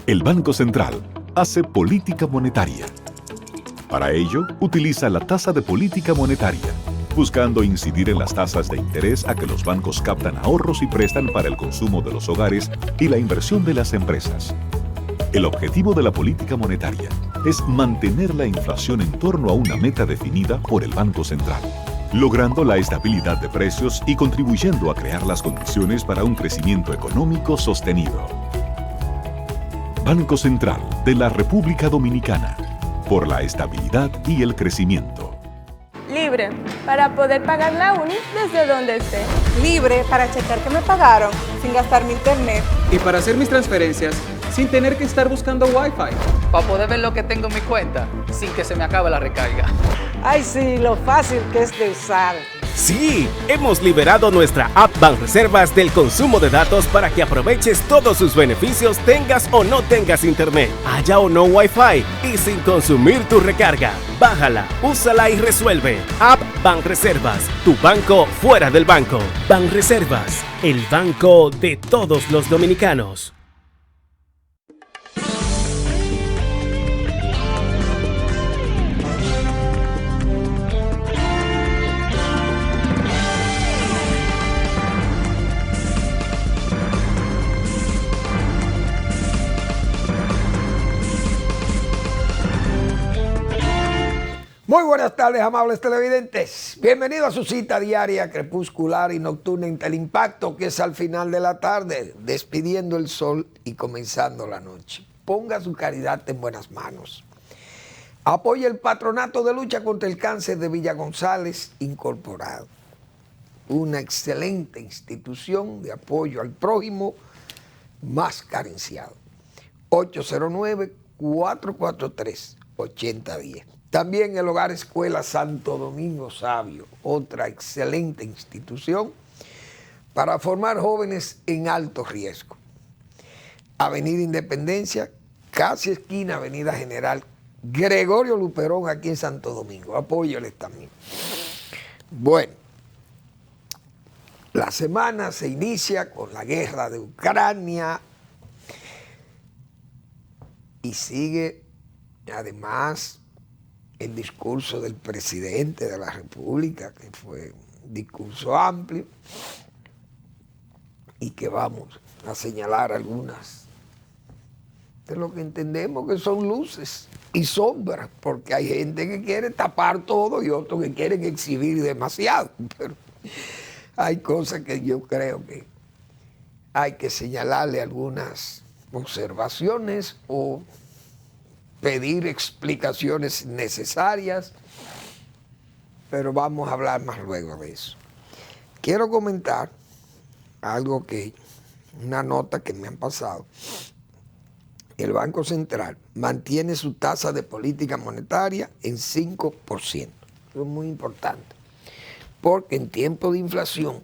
El Banco Central hace política monetaria. Para ello, utiliza la tasa de política monetaria, buscando incidir en las tasas de interés a que los bancos captan ahorros y prestan para el consumo de los hogares y la inversión de las empresas. El objetivo de la política monetaria es mantener la inflación en torno a una meta definida por el Banco Central, logrando la estabilidad de precios y contribuyendo a crear las condiciones para un crecimiento económico sostenido. Banco Central de la República Dominicana, por la estabilidad y el crecimiento. Libre, para poder pagar la uni desde donde esté. Libre para checar que me pagaron sin gastar mi internet. Y para hacer mis transferencias sin tener que estar buscando Wi-Fi. Para poder ver lo que tengo en mi cuenta sin que se me acabe la recarga. Ay, sí, lo fácil que es de usar. Sí, hemos liberado nuestra app Banreservas del consumo de datos para que aproveches todos sus beneficios tengas o no tengas internet, haya o no Wi-Fi y sin consumir tu recarga. Bájala, úsala y resuelve. App Banreservas, tu banco fuera del banco. Banreservas, el banco de todos los dominicanos. Muy buenas tardes, amables televidentes. Bienvenidos a su cita diaria, crepuscular y nocturna en Teleimpacto, que es al final de la tarde, despidiendo el sol y comenzando la noche. Ponga su caridad en buenas manos. Apoya el Patronato de Lucha contra el Cáncer de Villa González Incorporado, una excelente institución de apoyo al prójimo más carenciado. 809-443-8010. También el Hogar Escuela Santo Domingo Sabio, otra excelente institución para formar jóvenes en alto riesgo. Avenida Independencia, casi esquina Avenida General Gregorio Luperón, aquí en Santo Domingo. Apóyoles también. Bueno, la semana se inicia con la guerra de Ucrania y sigue además el discurso del presidente de la República, que fue un discurso amplio y que vamos a señalar algunas de lo que entendemos que son luces y sombras, porque hay gente que quiere tapar todo y otros que quieren exhibir demasiado, pero hay cosas que yo creo que hay que señalarle algunas observaciones o pedir explicaciones necesarias, pero vamos a hablar más luego de eso. Quiero comentar algo una nota que me han pasado. El Banco Central mantiene su tasa de política monetaria en 5%. Eso es muy importante, porque en tiempos de inflación,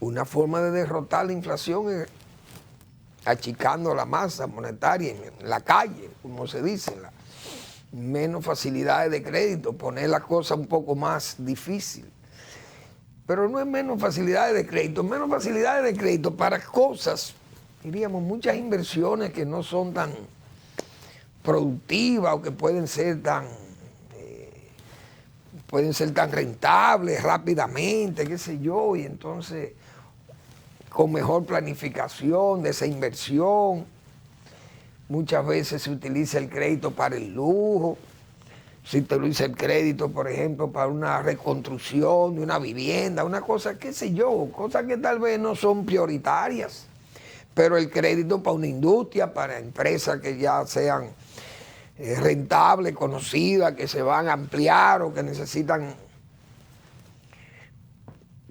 una forma de derrotar la inflación es achicando la masa monetaria en la calle, como se dice, menos facilidades de crédito, poner la cosa un poco más difícil. Pero no es menos facilidades de crédito para cosas, diríamos, muchas inversiones que no son tan productivas o que pueden ser tan rentables rápidamente, qué sé yo, y entonces con mejor planificación de esa inversión. Muchas veces se utiliza el crédito para el lujo, se utiliza el crédito, por ejemplo, para una reconstrucción de una vivienda, una cosa, qué sé yo, cosas que tal vez no son prioritarias, pero el crédito para una industria, para empresas que ya sean rentables, conocidas, que se van a ampliar o que necesitan,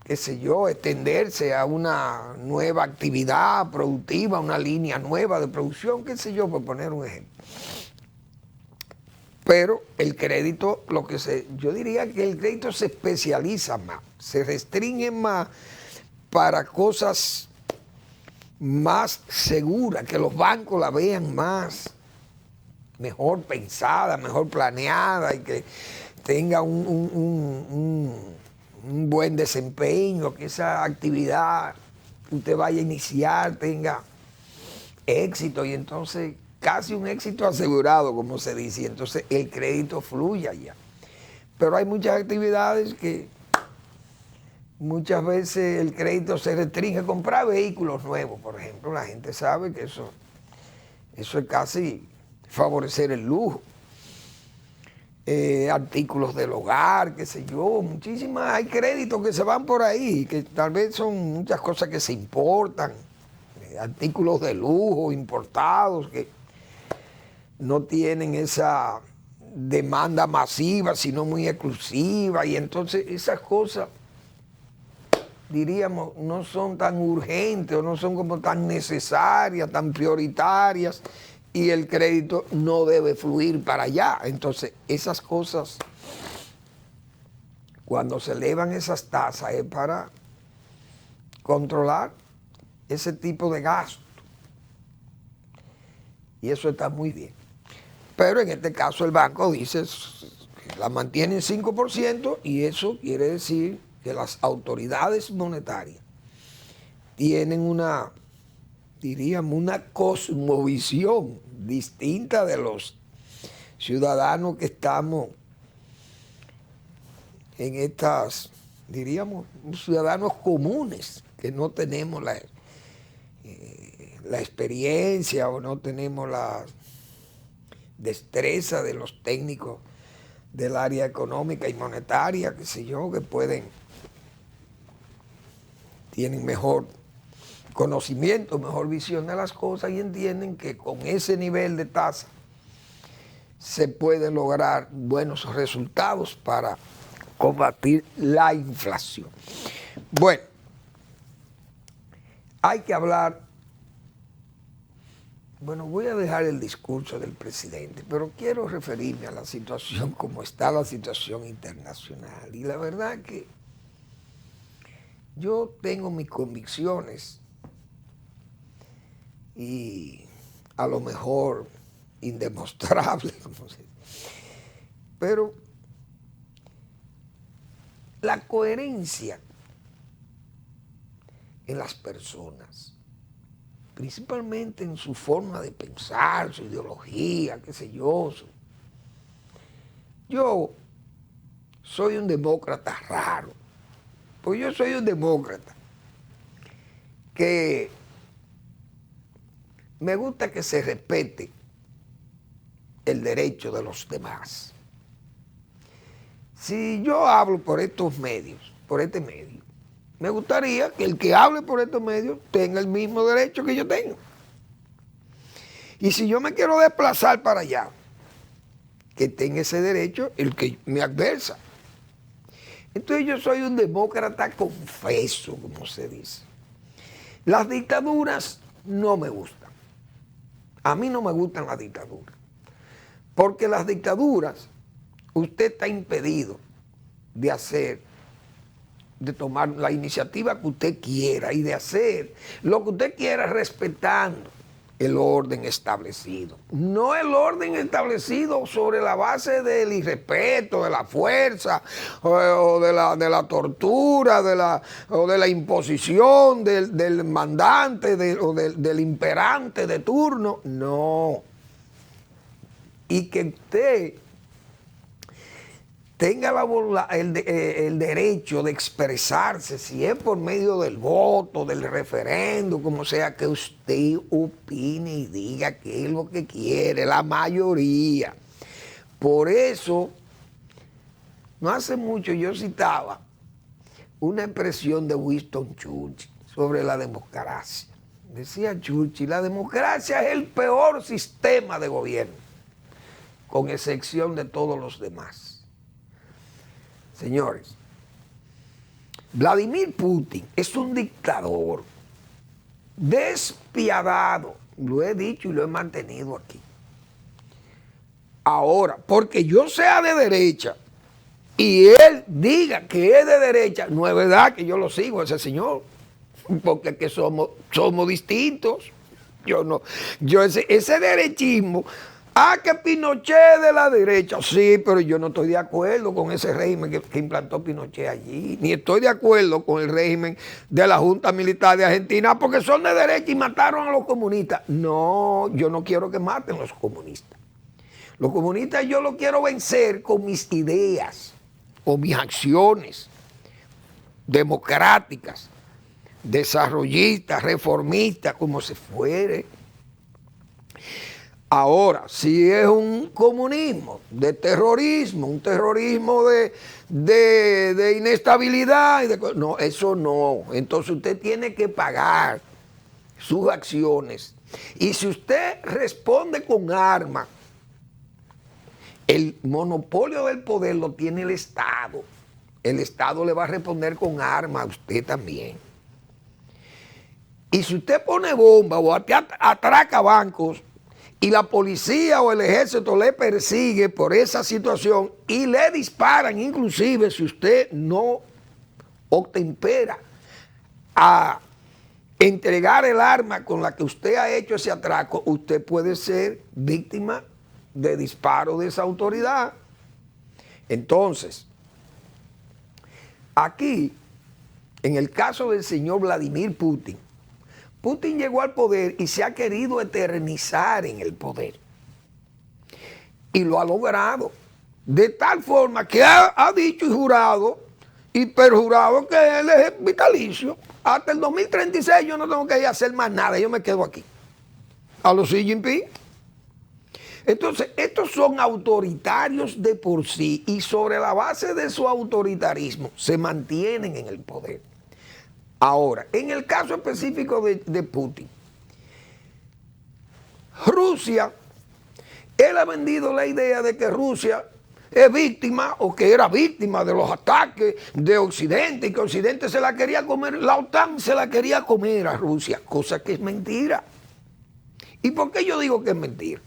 qué sé yo, extenderse a una nueva actividad productiva, una línea nueva de producción, qué sé yo, por poner un ejemplo. Pero el crédito, yo diría que el crédito se especializa más, se restringe más para cosas más seguras, que los bancos la vean más, mejor pensada, mejor planeada y que tenga un buen desempeño, que esa actividad que usted vaya a iniciar tenga éxito y entonces casi un éxito asegurado, como se dice, y entonces el crédito fluye allá. Pero hay muchas actividades que muchas veces el crédito se restringe a comprar vehículos nuevos, por ejemplo. La gente sabe que eso es casi favorecer el lujo. Artículos del hogar, qué sé yo, muchísimas, hay créditos que se van por ahí, que tal vez son muchas cosas que se importan, artículos de lujo importados que no tienen esa demanda masiva, sino muy exclusiva, y entonces esas cosas, diríamos, no son tan urgentes o no son como tan necesarias, tan prioritarias, y el crédito no debe fluir para allá. Entonces, esas cosas, cuando se elevan esas tasas, es para controlar ese tipo de gasto. Y eso está muy bien. Pero en este caso el banco dice que la mantiene en 5% y eso quiere decir que las autoridades monetarias tienen una, diríamos, una cosmovisión distinta de los ciudadanos que estamos en estas, diríamos, ciudadanos comunes, que no tenemos la experiencia o no tenemos la destreza de los técnicos del área económica y monetaria, qué sé yo, que tienen mejor conocimiento, mejor visión de las cosas y entienden que con ese nivel de tasa se pueden lograr buenos resultados para combatir la inflación. Bueno, hay que hablar, bueno, voy a dejar el discurso del presidente, pero quiero referirme a la situación, como está la situación internacional. Y la verdad que yo tengo mis convicciones y a lo mejor indemostrable, pero la coherencia en las personas, principalmente en su forma de pensar, su ideología, qué sé yo. Yo soy un demócrata raro, pues yo soy un demócrata que me gusta que se respete el derecho de los demás. Si yo hablo por estos medios, por este medio, me gustaría que el que hable por estos medios tenga el mismo derecho que yo tengo. Y si yo me quiero desplazar para allá, que tenga ese derecho el que me adversa. Entonces yo soy un demócrata confeso, como se dice. Las dictaduras no me gustan. A mí no me gustan las dictaduras. Porque las dictaduras, usted está impedido de tomar la iniciativa que usted quiera y de hacer lo que usted quiera respetando el orden establecido. No el orden establecido sobre la base del irrespeto, de la fuerza, o de la tortura, o de la imposición del mandante o del imperante de turno. No. Y que usted tenga el derecho de expresarse, si es por medio del voto, del referendo, como sea, que usted opine y diga qué es lo que quiere, la mayoría. Por eso, no hace mucho yo citaba una expresión de Winston Churchill sobre la democracia. Decía Churchill, la democracia es el peor sistema de gobierno, con excepción de todos los demás. Señores, Vladimir Putin es un dictador despiadado, lo he dicho y lo he mantenido aquí. Ahora, porque yo sea de derecha y él diga que es de derecha, no es verdad que yo lo sigo a ese señor, porque que somos distintos. Ese derechismo Que Pinochet de la derecha. Sí, pero yo no estoy de acuerdo con ese régimen que implantó Pinochet allí. Ni estoy de acuerdo con el régimen de la Junta Militar de Argentina porque son de derecha y mataron a los comunistas. No, yo no quiero que maten a los comunistas. Los comunistas yo los quiero vencer con mis ideas, con mis acciones democráticas, desarrollistas, reformistas, como se fuere. Ahora, si es un comunismo de terrorismo, un terrorismo de inestabilidad, no, eso no. Entonces usted tiene que pagar sus acciones. Y si usted responde con armas, el monopolio del poder lo tiene el Estado. El Estado le va a responder con armas a usted también. Y si usted pone bomba o atraca bancos, y la policía o el ejército le persigue por esa situación y le disparan, inclusive si usted no obtempera a entregar el arma con la que usted ha hecho ese atraco, usted puede ser víctima de disparo de esa autoridad. Entonces, aquí, en el caso del señor Vladimir Putin, Putin llegó al poder y se ha querido eternizar en el poder. Y lo ha logrado. De tal forma que ha dicho y jurado y perjurado que él es vitalicio. Hasta el 2036 yo no tengo que ir a hacer más nada, yo me quedo aquí. A los Xi Jinping. Entonces, estos son autoritarios de por sí y sobre la base de su autoritarismo se mantienen en el poder. Ahora, en el caso específico de Putin, Rusia, él ha vendido la idea de que Rusia es víctima o que era víctima de los ataques de Occidente y que Occidente se la quería comer, la OTAN se la quería comer a Rusia, cosa que es mentira. ¿Y por qué yo digo que es mentira?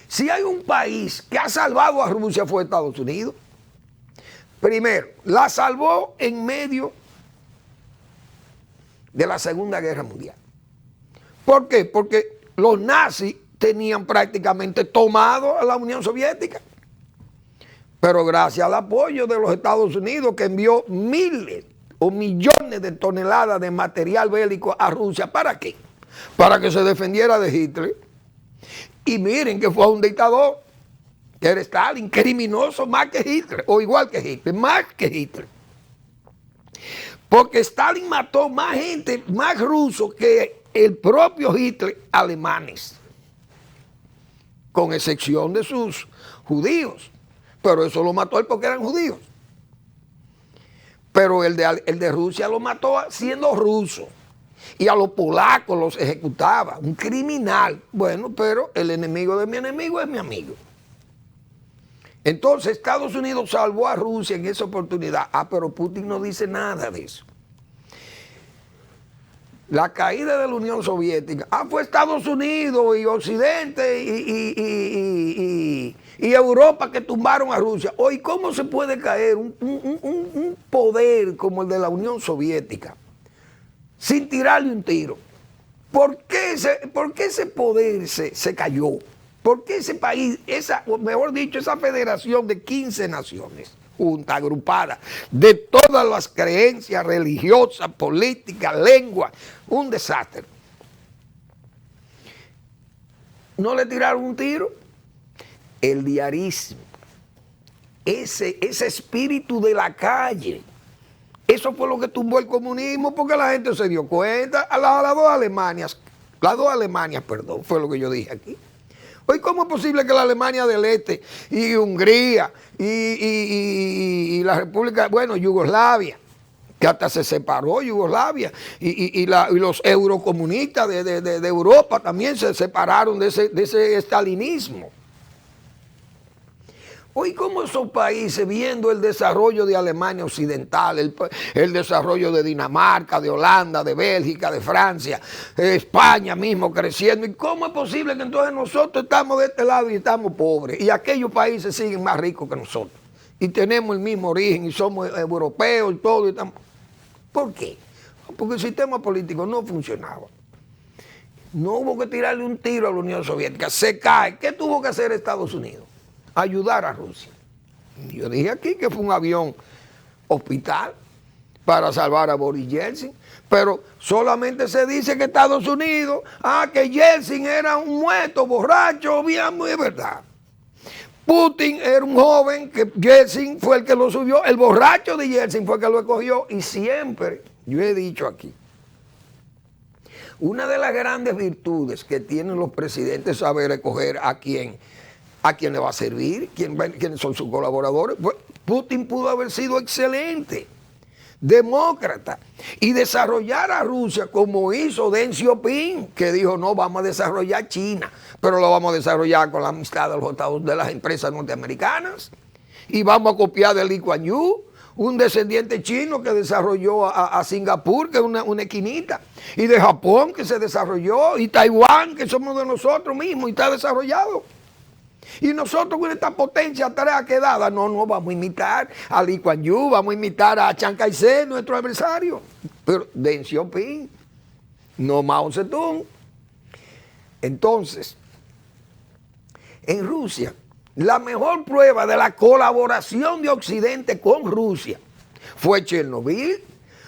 Si hay un país que ha salvado a Rusia fue Estados Unidos. Primero, la salvó en medio de la Segunda Guerra Mundial. ¿Por qué? Porque los nazis tenían prácticamente tomado a la Unión Soviética. Pero gracias al apoyo de los Estados Unidos, que envió miles o millones de toneladas de material bélico a Rusia, ¿para qué? Para que se defendiera de Hitler. Y miren que fue un dictador, que era Stalin, criminoso más que Hitler, o igual que Hitler, más que Hitler. Porque Stalin mató más gente, más rusos que el propio Hitler, alemanes. Con excepción de sus judíos. Pero eso lo mató él porque eran judíos. Pero el de Rusia lo mató siendo ruso. Y a los polacos los ejecutaba. Un criminal. Bueno, pero el enemigo de mi enemigo es mi amigo. Entonces Estados Unidos salvó a Rusia en esa oportunidad. Pero Putin no dice nada de eso. La caída de la Unión Soviética. Fue Estados Unidos y Occidente y Europa que tumbaron a Rusia. Hoy, ¿cómo se puede caer un poder como el de la Unión Soviética sin tirarle un tiro? ¿Por qué ese poder se cayó? ¿Por qué ese país, mejor dicho, esa federación de 15 naciones juntas, agrupadas, de todas las creencias religiosas, políticas, lenguas, un desastre? ¿No le tiraron un tiro? El diarismo, ese espíritu de la calle, eso fue lo que tumbó el comunismo, porque la gente se dio cuenta. Las dos Alemanias, fue lo que yo dije aquí. Hoy, ¿cómo es posible que la Alemania del Este y Hungría y la República, Yugoslavia, que hasta se separó Yugoslavia, y los eurocomunistas de Europa también se separaron de ese estalinismo? Hoy, ¿cómo esos países, viendo el desarrollo de Alemania Occidental, el desarrollo de Dinamarca, de Holanda, de Bélgica, de Francia, España mismo creciendo, y cómo es posible que entonces nosotros estamos de este lado y estamos pobres, y aquellos países siguen más ricos que nosotros, y tenemos el mismo origen, y somos europeos y todo? ¿Por qué? Porque el sistema político no funcionaba. No hubo que tirarle un tiro a la Unión Soviética, se cae. ¿Qué tuvo que hacer Estados Unidos? Ayudar a Rusia. Yo dije aquí que fue un avión hospital para salvar a Boris Yeltsin, pero solamente se dice que Estados Unidos, que Yeltsin era un muerto, borracho, bien, muy verdad. Putin era un joven que Yeltsin fue el que lo subió, el borracho de Yeltsin fue el que lo escogió, y siempre, yo he dicho aquí, una de las grandes virtudes que tienen los presidentes es saber escoger a quién le va a servir, quiénes son sus colaboradores. Pues Putin pudo haber sido excelente, demócrata, y desarrollar a Rusia como hizo Deng Xiaoping, que dijo, no, vamos a desarrollar China, pero lo vamos a desarrollar con la amistad de las empresas norteamericanas, y vamos a copiar de Lee Kuan Yew, un descendiente chino que desarrolló a Singapur, que es una esquinita, y de Japón, que se desarrolló, y Taiwán, que somos de nosotros mismos, y está desarrollado. Y nosotros con esta potencia tarea quedada, no vamos a imitar a Lee Kuan Yew, vamos a imitar a Chiang Kai-shek, nuestro adversario. Pero Deng Xiaoping, no Mao Zedong. Entonces, en Rusia, la mejor prueba de la colaboración de Occidente con Rusia fue Chernobyl.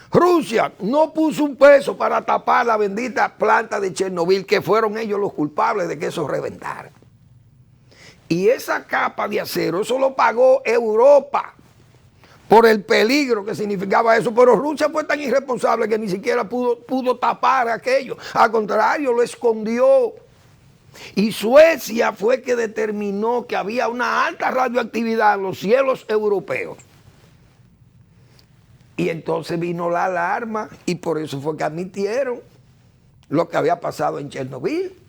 Rusia no puso un peso para tapar la bendita planta de Chernobyl, que fueron ellos los culpables de que eso reventara. Y esa capa de acero, eso lo pagó Europa por el peligro que significaba eso. Pero Rusia fue tan irresponsable que ni siquiera pudo tapar aquello. Al contrario, lo escondió. Y Suecia fue que determinó que había una alta radioactividad en los cielos europeos. Y entonces vino la alarma y por eso fue que admitieron lo que había pasado en Chernobyl.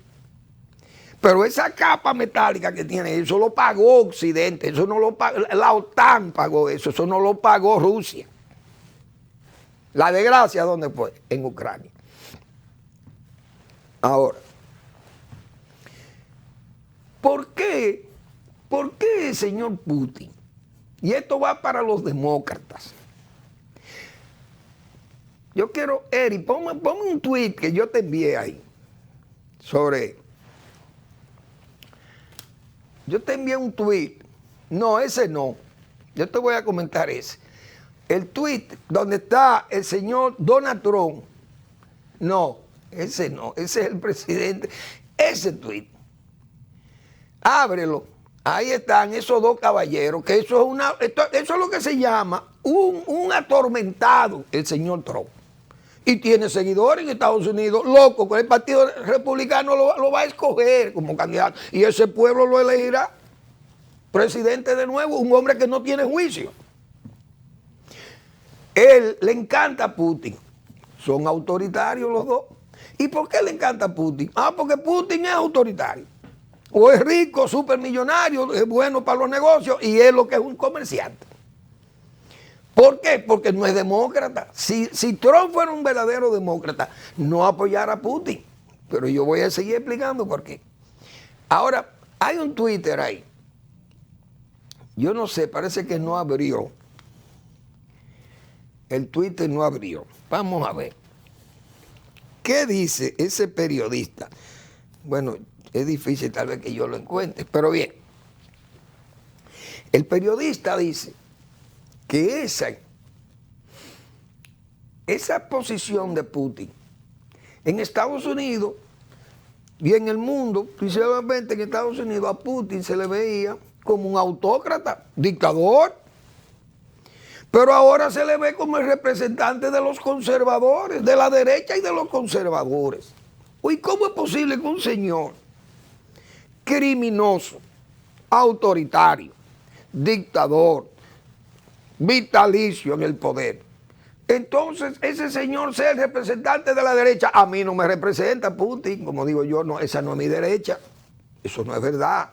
Pero esa capa metálica que tiene, eso lo pagó Occidente, eso no lo pagó, la OTAN pagó eso no lo pagó Rusia. La desgracia, ¿dónde fue? En Ucrania. Ahora, ¿por qué el señor Putin? Y esto va para los demócratas. Yo quiero, Eri, ponme un tweet que yo te envié ahí sobre... Yo te envié un tweet. No, ese no. Yo te voy a comentar ese. El tweet donde está el señor Donald Trump. No, ese no. Ese es el presidente. Ese tweet. Ábrelo. Ahí están esos dos caballeros. Que eso es lo que se llama un atormentado, el señor Trump. Y tiene seguidores en Estados Unidos, loco, que el Partido Republicano lo va a escoger como candidato. Y ese pueblo lo elegirá presidente de nuevo, un hombre que no tiene juicio. Él le encanta a Putin. Son autoritarios los dos. ¿Y por qué le encanta a Putin? Porque Putin es autoritario. O es rico, supermillonario, es bueno para los negocios y es lo que es un comerciante. ¿Por qué? Porque no es demócrata. Si Trump fuera un verdadero demócrata, no apoyara a Putin. Pero yo voy a seguir explicando por qué. Ahora, hay un Twitter ahí. Yo no sé, parece que no abrió. El Twitter no abrió. Vamos a ver. ¿Qué dice ese periodista? Bueno, es difícil tal vez que yo lo encuentre, pero bien. El periodista dice que esa posición de Putin en Estados Unidos y en el mundo, principalmente en Estados Unidos, a Putin se le veía como un autócrata, dictador, pero ahora se le ve como el representante de los conservadores, de la derecha y de los conservadores. ¿Y cómo es posible que un señor criminoso, autoritario, dictador, vitalicio en el poder, entonces ese señor sea el representante de la derecha? A mí no me representa Putin, como digo yo, no, esa no es mi derecha, eso no es verdad.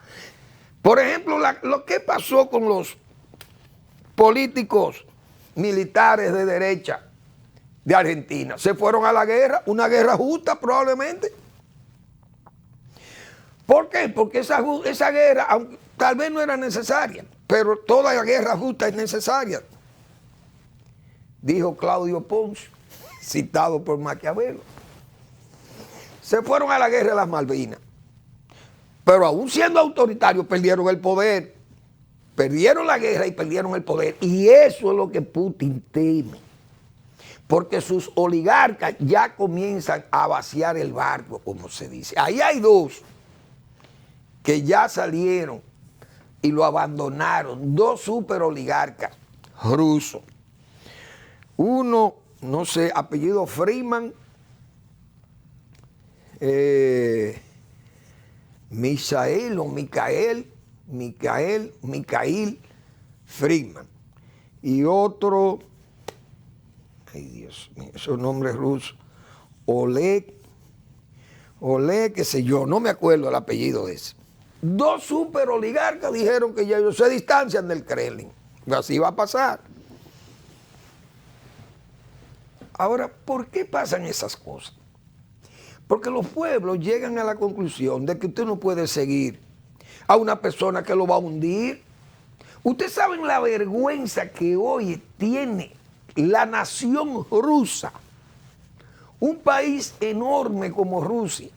Por ejemplo, lo que pasó con los políticos militares de derecha de Argentina, se fueron a la guerra, una guerra justa probablemente. ¿Por qué? Porque esa guerra, aunque tal vez no era necesaria, pero toda la guerra justa es necesaria, dijo Claudio Ponce, citado por Maquiavelo. se fueron a la guerra de las Malvinas. Pero aún siendo autoritarios, perdieron el poder. Perdieron la guerra y perdieron el poder. Y eso es lo que Putin teme. Porque sus oligarcas ya comienzan a vaciar el barco, como se dice. Ahí hay dos que ya salieron y lo abandonaron. Dos super oligarcas rusos. Uno, no sé, apellido Freeman, Misael o Micael Freeman. Y otro, ay Dios mío, esos nombres rusos, Oleg, qué sé yo, no me acuerdo el apellido de ese. Dos super oligarcas dijeron que ya ellos se distancian del Kremlin. Así va a pasar. Ahora, ¿por qué pasan esas cosas? Porque los pueblos llegan a la conclusión de que usted no puede seguir a una persona que lo va a hundir. Ustedes saben la vergüenza que hoy tiene la nación rusa, un país enorme como Rusia,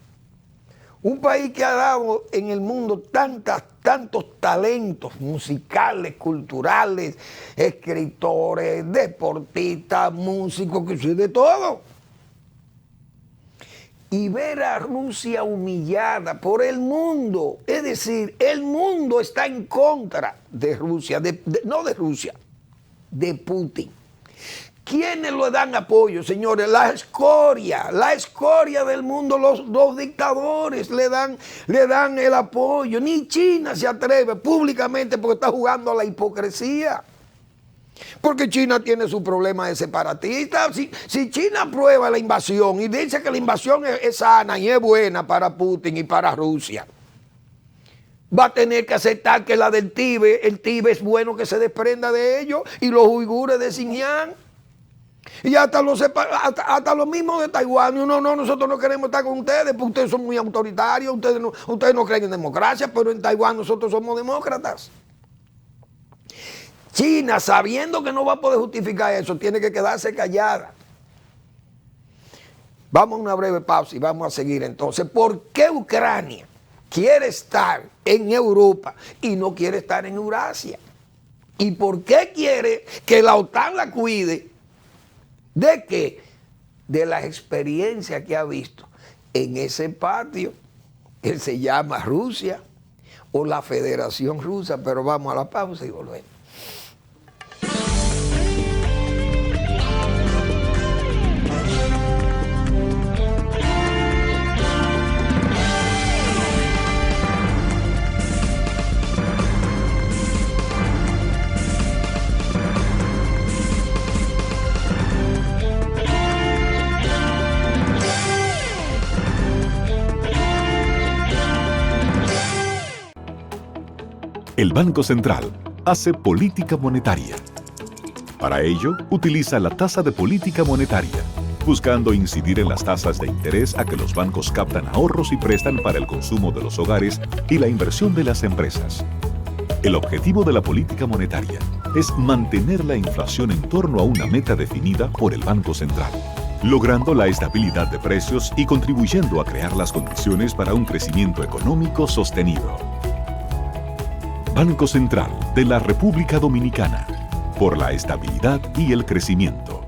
un país que ha dado en el mundo tantos talentos musicales, culturales, escritores, deportistas, músicos, que soy de todo. Y ver a Rusia humillada por el mundo, es decir, el mundo está en contra de Rusia, no de Rusia, de Putin. ¿Quiénes le dan apoyo, señores? La escoria del mundo, los dictadores le dan el apoyo. Ni China se atreve públicamente porque está jugando a la hipocresía. Porque China tiene su problema de separatista. Si China aprueba la invasión y dice que la invasión es sana y es buena para Putin y para Rusia, va a tener que aceptar que la del Tíbet, el Tíbet es bueno que se desprenda de ellos, y los uigures de Xinjiang. Y hasta los mismos de Taiwán. No, nosotros no queremos estar con ustedes porque ustedes son muy autoritarios, ustedes no creen en democracia, pero en Taiwán nosotros somos demócratas. China, sabiendo que no va a poder justificar eso, tiene que quedarse callada. Vamos a una breve pausa y vamos a seguir entonces. ¿Por qué Ucrania quiere estar en Europa y no quiere estar en Eurasia? ¿Y por qué quiere que la OTAN la cuide? ¿De qué? De la experiencia que ha visto en ese patio que se llama Rusia o la Federación Rusa. Pero vamos a la pausa y volvemos. El Banco Central hace política monetaria. Para ello, utiliza la tasa de política monetaria, buscando incidir en las tasas de interés a que los bancos captan ahorros y prestan para el consumo de los hogares y la inversión de las empresas. El objetivo de la política monetaria es mantener la inflación en torno a una meta definida por el Banco Central, logrando la estabilidad de precios y contribuyendo a crear las condiciones para un crecimiento económico sostenido. Banco Central de la República Dominicana, por la estabilidad y el crecimiento.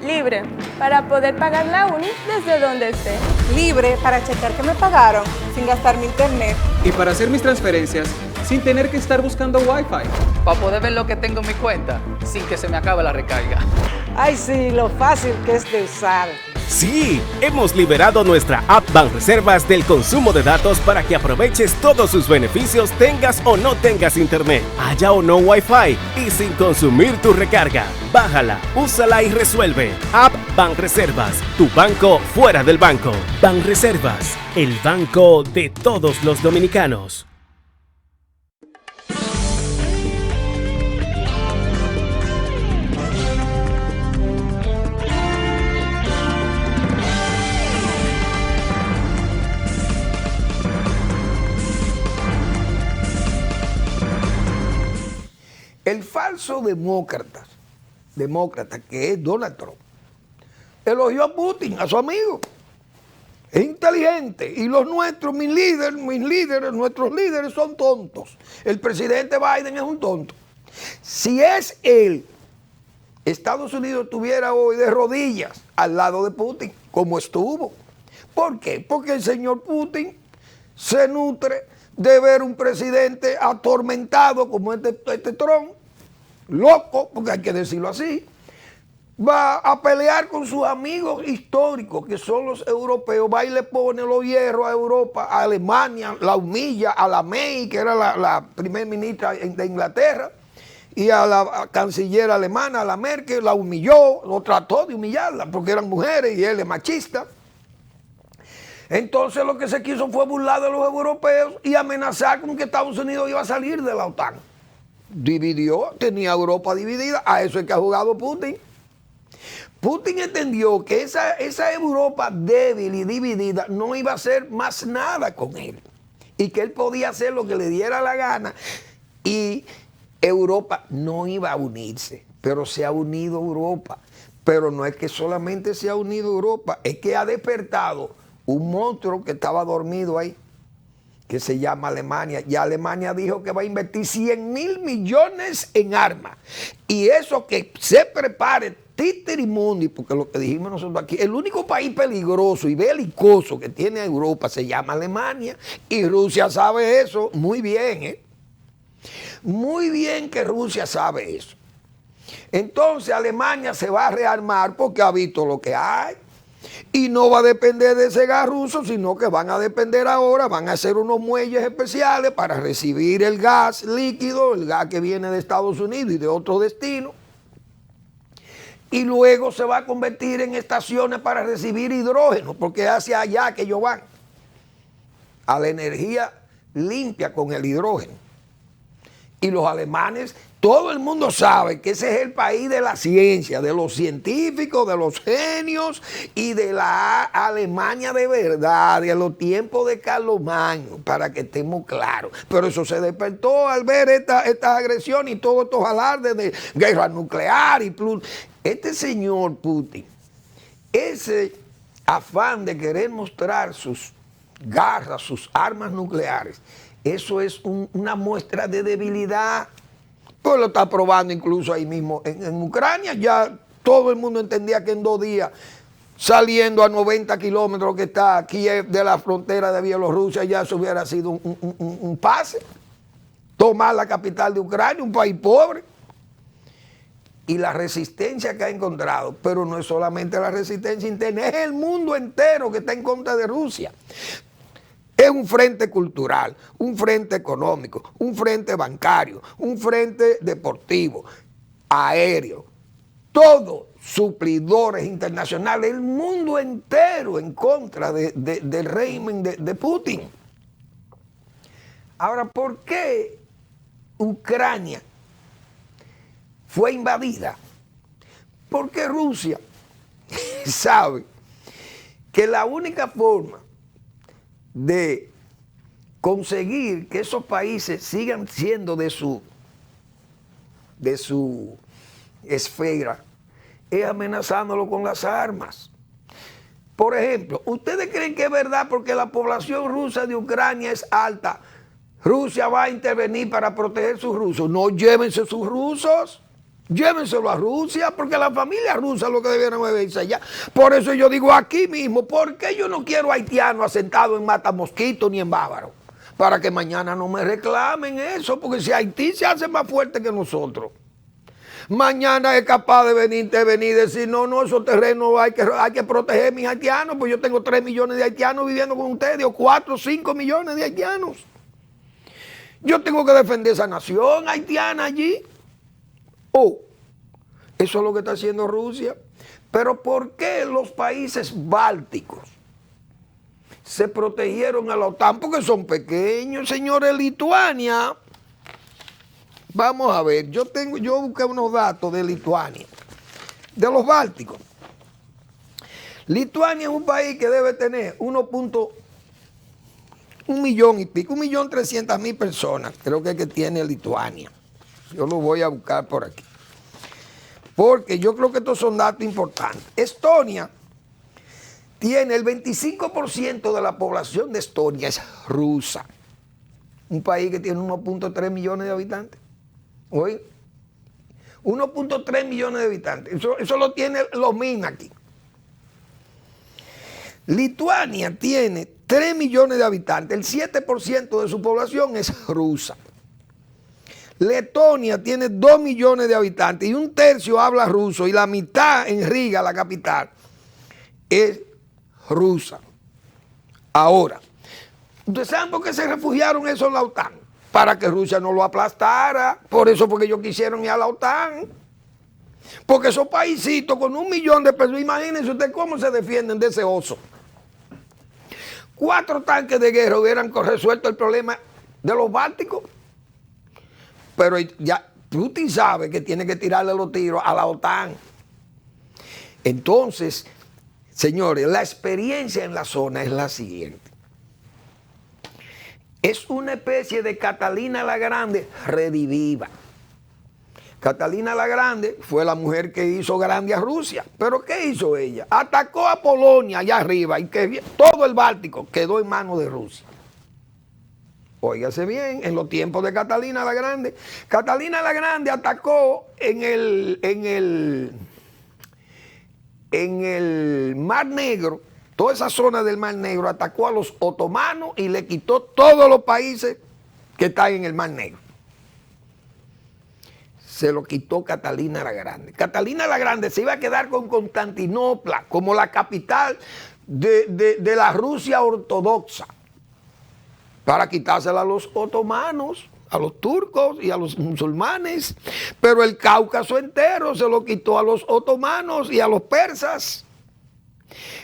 Libre, para poder pagar la uni desde donde esté. Libre para checar que me pagaron sin gastar mi internet. Y para hacer mis transferencias sin tener que estar buscando Wi-Fi. Para poder ver lo que tengo en mi cuenta sin que se me acabe la recarga. Ay, sí, lo fácil que es de usar. Sí, hemos liberado nuestra app Banreservas del consumo de datos para que aproveches todos sus beneficios, tengas o no tengas internet, haya o no Wi-Fi y sin consumir tu recarga. Bájala, úsala y resuelve. App Banreservas, tu banco fuera del banco. Banreservas, el banco de todos los dominicanos. El falso demócrata que es Donald Trump, elogió a Putin, a su amigo. es inteligente. Y los nuestros, mis líderes, nuestros líderes son tontos. El presidente Biden es un tonto. Si es él, Estados Unidos estuviera hoy de rodillas al lado de Putin, como estuvo. ¿Por qué? Porque el señor Putin se nutre de ver un presidente atormentado como este Trump, loco, porque hay que decirlo así, va a pelear con sus amigos históricos, que son los europeos, va y le pone los hierros a Europa, a Alemania, la humilla, a la May, que era la primer ministra de Inglaterra, y a la canciller alemana, a la Merkel, la humilló, lo trató de humillarla, porque eran mujeres y él es machista. Entonces lo que se quiso fue burlar de los europeos y amenazar con que Estados Unidos iba a salir de la OTAN. Dividió, tenía Europa dividida, a eso es que ha jugado Putin. Putin entendió que esa Europa débil y dividida no iba a hacer más nada con él y que él podía hacer lo que le diera la gana y Europa no iba a unirse, pero se ha unido Europa. Pero no es que solamente se ha unido Europa, es que ha despertado un monstruo que estaba dormido ahí, que se llama Alemania. Y Alemania dijo que va a invertir 100.000 millones en armas. Y eso que se prepare Titirimundi, porque lo que dijimos nosotros aquí, el único país peligroso y belicoso que tiene Europa se llama Alemania. Y Rusia sabe eso muy bien, ¿eh? Muy bien que Rusia sabe eso. Entonces Alemania se va a rearmar porque ha visto lo que hay. Y no va a depender de ese gas ruso, sino que van a depender ahora, van a hacer unos muelles especiales para recibir el gas líquido, el gas que viene de Estados Unidos y de otros destinos. Y luego se va a convertir en estaciones para recibir hidrógeno, porque es hacia allá que ellos van, a la energía limpia con el hidrógeno. Y los alemanes, todo el mundo sabe que ese es el país de la ciencia, de los científicos, de los genios y de la Alemania de verdad, de los tiempos de Carlomagno, para que estemos claros. Pero eso se despertó al ver esta agresión y todos estos alardes de guerra nuclear y plus. Este señor Putin, ese afán de querer mostrar sus garras, sus armas nucleares, eso es una muestra de debilidad. Pues lo está probando incluso ahí mismo en Ucrania. Ya todo el mundo entendía que en 2 días, saliendo a 90 kilómetros que está Kiev de la frontera de Bielorrusia, ya eso hubiera sido un pase. Tomar la capital de Ucrania, un país pobre. Y la resistencia que ha encontrado, pero no es solamente la resistencia interna, es el mundo entero que está en contra de Rusia. Es un frente cultural, un frente económico, un frente bancario, un frente deportivo, aéreo, todos suplidores internacionales, el mundo entero en contra del régimen de Putin. Ahora, ¿por qué Ucrania fue invadida? Porque Rusia sabe que la única forma de conseguir que esos países sigan siendo de su esfera es amenazándolo con las armas. Por ejemplo, ¿ustedes creen que es verdad porque la población rusa de Ucrania es alta, Rusia va a intervenir para proteger sus rusos? No, llévense sus rusos. Llévenselo a Rusia, porque la familia rusa es lo que debieron irse allá. Por eso yo digo aquí mismo, ¿por qué yo no quiero haitianos asentados en Matamosquito ni en Bávaro? Para que mañana no me reclamen eso, porque si Haití se hace más fuerte que nosotros, mañana es capaz de venir y decir, no, esos terrenos hay que proteger mis haitianos, pues yo tengo 3 millones de haitianos viviendo con ustedes, o 4 o 5 millones de haitianos. Yo tengo que defender esa nación haitiana allí. Oh, eso es lo que está haciendo Rusia. Pero ¿por qué los países bálticos se protegieron a la OTAN? Porque son pequeños, señores. Lituania, vamos a ver, yo busqué unos datos de Lituania, de los bálticos. Lituania es un país que debe tener 1.1 millón y pico, 1.300.000 personas, creo que tiene Lituania. Yo lo voy a buscar por aquí, porque yo creo que estos son datos importantes. Estonia tiene el 25% de la población de Estonia es rusa. Un país que tiene 1.3 millones de habitantes. Oye, 1.3 millones de habitantes. Eso lo tiene los MIN aquí. Lituania tiene 3 millones de habitantes. El 7% de su población es rusa. Letonia tiene 2 millones de habitantes y un tercio habla ruso y la mitad en Riga, la capital, es rusa. Ahora, ¿ustedes saben por qué se refugiaron esos en la OTAN? Para que Rusia no lo aplastara. Por eso porque ellos quisieron ir a la OTAN. Porque esos paisitos con 1 millón de personas, imagínense ustedes cómo se defienden de ese oso. 4 tanques de guerra hubieran resuelto el problema de los bálticos. Pero ya Putin sabe que tiene que tirarle los tiros a la OTAN. Entonces, señores, la experiencia en la zona es la siguiente. Es una especie de Catalina la Grande redivida. Catalina la Grande fue la mujer que hizo grande a Rusia. ¿Pero qué hizo ella? Atacó a Polonia allá arriba y que todo el Báltico quedó en manos de Rusia. Óigase bien, en los tiempos de Catalina la Grande. Catalina la Grande atacó en el Mar Negro, toda esa zona del Mar Negro, atacó a los otomanos y le quitó todos los países que están en el Mar Negro. Se lo quitó Catalina la Grande. Catalina la Grande se iba a quedar con Constantinopla como la capital de la Rusia ortodoxa, para quitársela a los otomanos, a los turcos y a los musulmanes. Pero el Cáucaso entero se lo quitó a los otomanos y a los persas.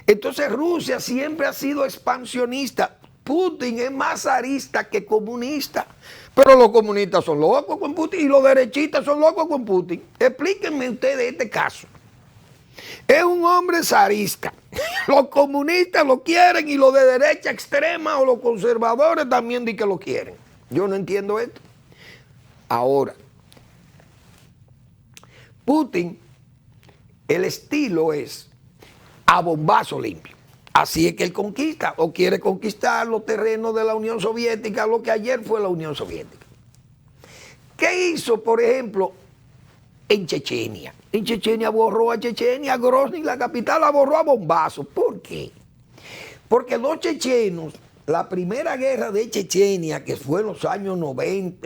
Entonces Rusia siempre ha sido expansionista. Putin es más zarista que comunista. Pero los comunistas son locos con Putin y los derechistas son locos con Putin. Explíquenme ustedes este caso. Es un hombre zarista. Los comunistas lo quieren y los de derecha extrema o los conservadores también dicen que lo quieren. Yo no entiendo esto. Ahora, Putin, el estilo es a bombazo limpio. Así es que él conquista o quiere conquistar los terrenos de la Unión Soviética, lo que ayer fue la Unión Soviética. ¿Qué hizo, por ejemplo, en Chechenia? En Chechenia borró a Chechenia, Grozny, la capital, la borró a bombazo. ¿Por qué? Porque los chechenos, la primera guerra de Chechenia, que fue en los años 90,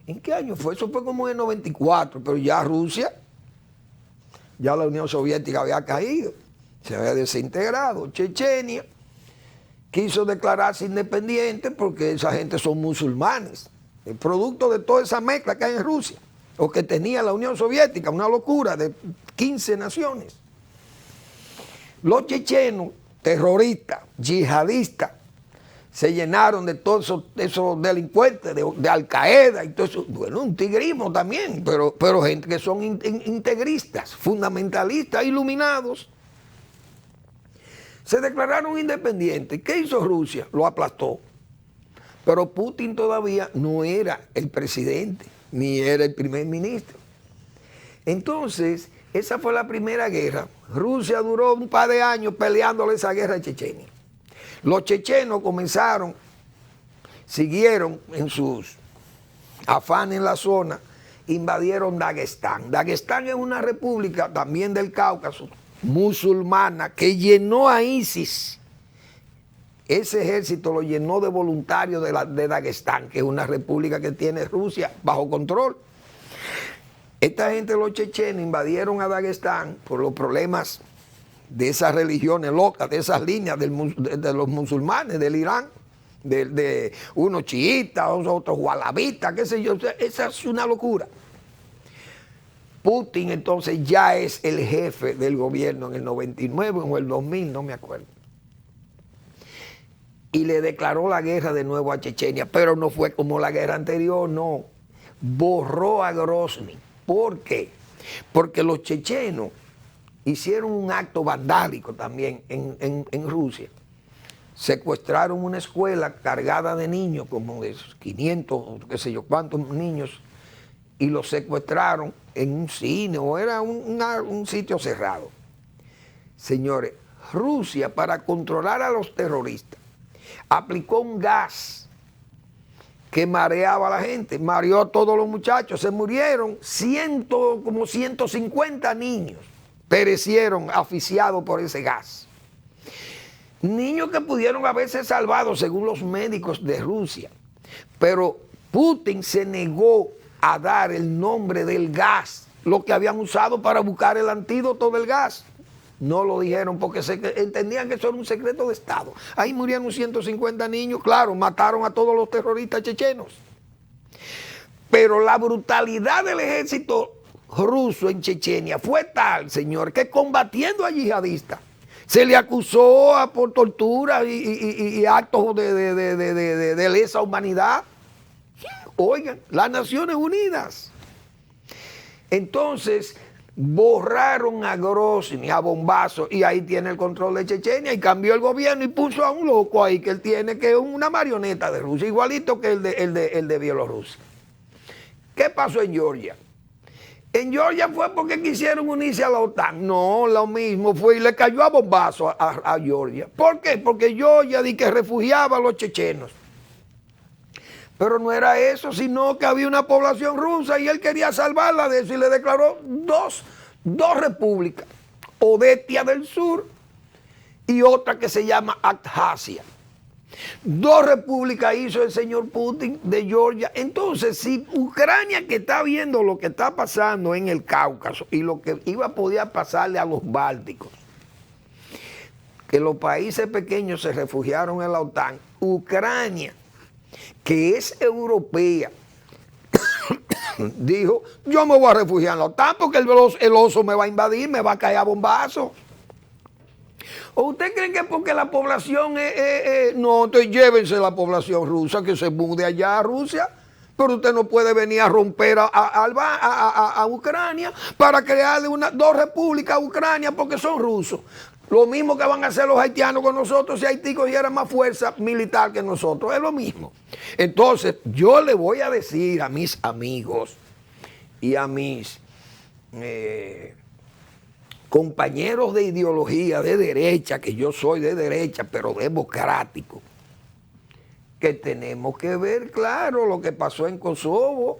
¿en qué año fue? Eso fue como en el 94, pero ya Rusia, ya la Unión Soviética había caído, se había desintegrado. Chechenia quiso declararse independiente porque esa gente son musulmanes, el producto de toda esa mezcla que hay en Rusia, o que tenía la Unión Soviética, una locura de 15 naciones. Los chechenos, terroristas, yihadistas, se llenaron de todos esos delincuentes, de Al Qaeda y todo eso. Bueno, un tigrismo también, pero gente que son integristas, fundamentalistas, iluminados. Se declararon independientes. ¿Qué hizo Rusia? Lo aplastó. Pero Putin todavía no era el presidente, ni era el primer ministro. Entonces, esa fue la primera guerra. Rusia duró un par de años peleándole esa guerra a Chechenia. Los chechenos siguieron en sus afanes en la zona, invadieron Dagestán. Dagestán es una república también del Cáucaso, musulmana, que llenó a ISIS. Ese ejército lo llenó de voluntarios de Dagestán, que es una república que tiene Rusia bajo control. Esta gente, los chechenos, invadieron a Dagestán por los problemas de esas religiones locas, de esas líneas de los musulmanes del Irán, de unos chiitas, otros walabitas, qué sé yo. Esa es una locura. Putin entonces ya es el jefe del gobierno en el 99 o el 2000, no me acuerdo. Y le declaró la guerra de nuevo a Chechenia, pero no fue como la guerra anterior, no. Borró a Grozny. ¿Por qué? Porque los chechenos hicieron un acto vandálico también en Rusia. Secuestraron una escuela cargada de niños, como de 500, qué sé yo cuántos niños, y los secuestraron en un cine, o era un sitio cerrado. Señores, Rusia, para controlar a los terroristas, aplicó un gas que mareaba a la gente, mareó a todos los muchachos, se murieron como 150 niños, perecieron asfixiados por ese gas. Niños que pudieron haberse salvado según los médicos de Rusia, pero Putin se negó a dar el nombre del gas, lo que habían usado para buscar el antídoto del gas. No lo dijeron porque entendían que eso era un secreto de Estado. Ahí murieron 150 niños, claro, mataron a todos los terroristas chechenos. Pero la brutalidad del ejército ruso en Chechenia fue tal, señor, que combatiendo a yihadistas, se le acusó por tortura y actos de lesa humanidad. Oigan, las Naciones Unidas. Entonces, borraron a Grozny, a bombazo, y ahí tiene el control de Chechenia, y cambió el gobierno y puso a un loco ahí que él tiene, que es una marioneta de Rusia, igualito que el de Bielorrusia. ¿Qué pasó en Georgia? En Georgia fue porque quisieron unirse a la OTAN. No, lo mismo fue y le cayó a bombazo a Georgia. ¿Por qué? Porque Georgia di que refugiaba a los chechenos. Pero no era eso, sino que había una población rusa y él quería salvarla de eso y le declaró dos repúblicas, Odetia del Sur y otra que se llama Abjasia. 2 repúblicas hizo el señor Putin de Georgia. Entonces, si Ucrania, que está viendo lo que está pasando en el Cáucaso y lo que podía pasarle a los bálticos, que los países pequeños se refugiaron en la OTAN, Ucrania, que es europea, dijo, yo me voy a refugiar en la OTAN porque el oso me va a invadir, me va a caer a bombazo. ¿O usted cree que porque la población no, entonces llévense la población rusa, que se mude allá a Rusia, pero usted no puede venir a romper a Ucrania para crearle 2 repúblicas a Ucrania porque son rusos? Lo mismo que van a hacer los haitianos con nosotros si Haití cogiera más fuerza militar que nosotros, es lo mismo. Entonces, yo le voy a decir a mis amigos y a mis compañeros de ideología de derecha, que yo soy de derecha, pero democrático, que tenemos que ver claro lo que pasó en Kosovo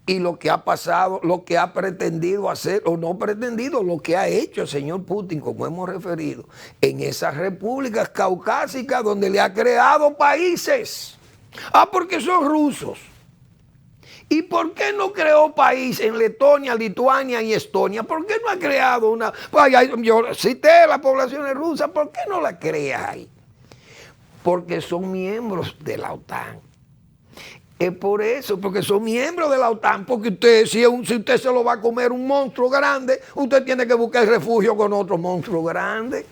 y lo que ha pasado, lo que ha pretendido hacer, o no pretendido, lo que ha hecho el señor Putin, como hemos referido, en esas repúblicas caucásicas donde le ha creado países. Porque son rusos. ¿Y por qué no creó país en Letonia, Lituania y Estonia? ¿Por qué no ha creado una? Yo cité la población rusa, ¿por qué no la crea ahí? Porque son miembros de la OTAN. Es por eso, porque son miembros de la OTAN, porque usted, si usted se lo va a comer un monstruo grande, usted tiene que buscar refugio con otro monstruo grande.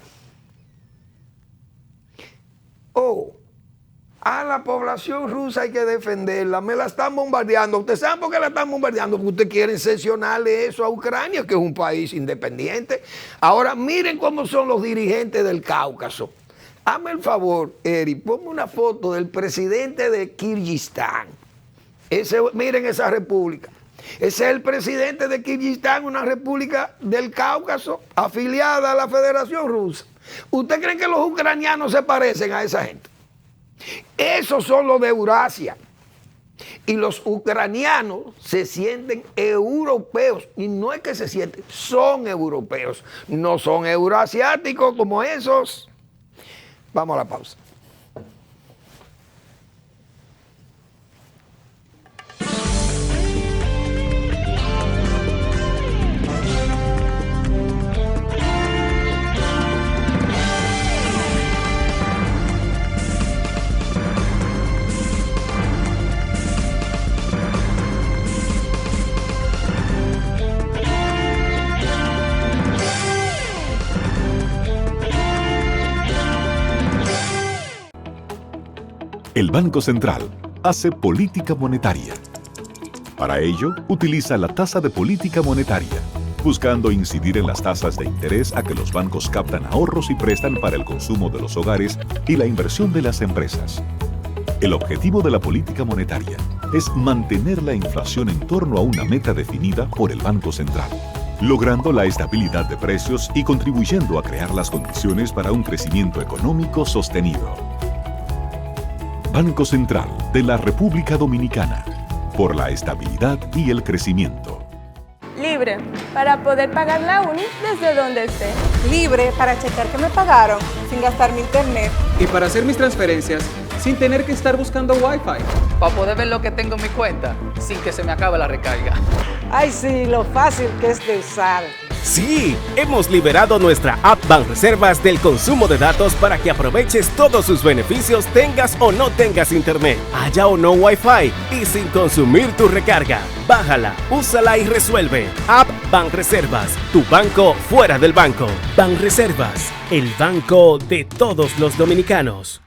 A la población rusa hay que defenderla, me la están bombardeando. ¿Usted sabe por qué la están bombardeando? Porque usted quiere seccionarle eso a Ucrania, que es un país independiente. Ahora, miren cómo son los dirigentes del Cáucaso. Hazme el favor, Eric, ponme una foto del presidente de Kirguistán. Miren esa república. Ese es el presidente de Kirguistán, una república del Cáucaso afiliada a la Federación Rusa. ¿Usted cree que los ucranianos se parecen a esa gente? Esos son los de Eurasia. Y los ucranianos se sienten europeos. Y no es que se sienten, son europeos. No son euroasiáticos como esos. Vamos a la pausa. El Banco Central hace política monetaria. Para ello, utiliza la tasa de política monetaria, buscando incidir en las tasas de interés a que los bancos captan ahorros y prestan para el consumo de los hogares y la inversión de las empresas. El objetivo de la política monetaria es mantener la inflación en torno a una meta definida por el Banco Central. logrando la estabilidad de precios y contribuyendo a crear las condiciones para un crecimiento económico sostenido. Banco Central de la República Dominicana, por la estabilidad y el crecimiento. Libre para poder pagar la uni desde donde esté. Libre para checar que me pagaron sin gastar mi internet. Y para hacer mis transferencias sin tener que estar buscando Wi-Fi. Para poder ver lo que tengo en mi cuenta sin que se me acabe la recarga. Ay, sí, lo fácil que es de usar. Sí, hemos liberado nuestra app Banreservas del consumo de datos para que aproveches todos sus beneficios tengas o no tengas internet, haya o no Wi-Fi y sin consumir tu recarga. Bájala, úsala y resuelve. App Banreservas, tu banco fuera del banco. Banreservas, el banco de todos los dominicanos.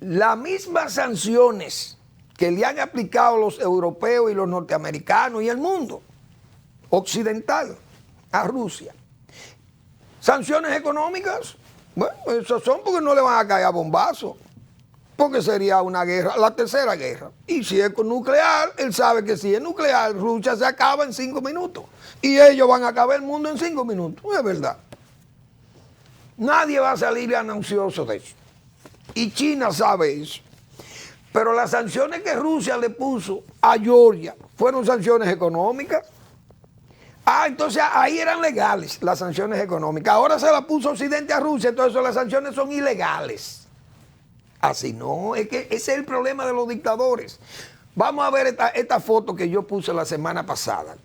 Las mismas sanciones que le han aplicado los europeos y los norteamericanos y el mundo occidental a Rusia. Sanciones económicas, bueno, esas son porque no le van a caer a bombazo, porque sería una guerra, la tercera guerra. Y si es con nuclear, él sabe que si es nuclear, Rusia se acaba en 5 minutos. Y ellos van a acabar el mundo en 5 minutos, es verdad. Nadie va a salir ganancioso de eso. Y China sabe eso. Pero las sanciones que Rusia le puso a Georgia fueron sanciones económicas. Entonces ahí eran legales las sanciones económicas. Ahora se las puso Occidente a Rusia, entonces las sanciones son ilegales. Así no, es que ese es el problema de los dictadores. Vamos a ver esta foto que yo puse la semana pasada.